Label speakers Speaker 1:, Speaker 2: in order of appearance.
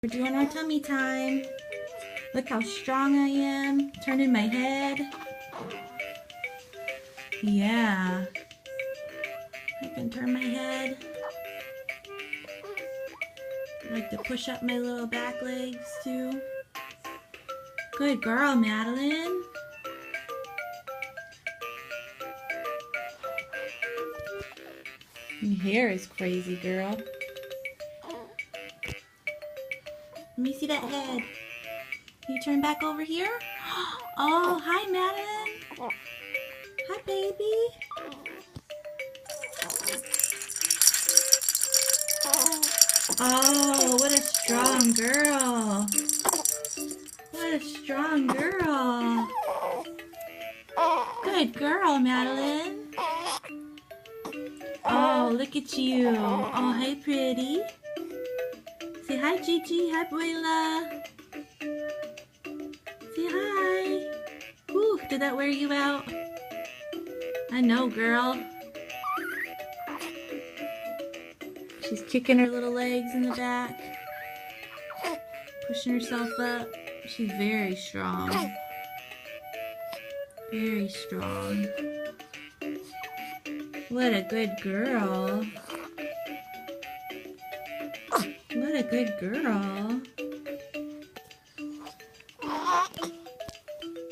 Speaker 1: We're doing our tummy time. Look how strong I am. Turning my head. Yeah. I can turn my head. I like to push up my little back legs too. Good girl, Madeline. Your hair is crazy, girl. Let me see that head. Can you turn back over here? Oh, hi, Madeline. Hi, baby. Oh, what a strong girl. What a strong girl. Good girl, Madeline. Oh, look at you. Oh, hi, pretty. Say hi, Gigi. Hi, Abuela. Say hi. Whew, did that wear you out? I know, girl. She's kicking her little legs in the back. Pushing herself up. She's very strong. Very strong. What a good girl. What a good girl.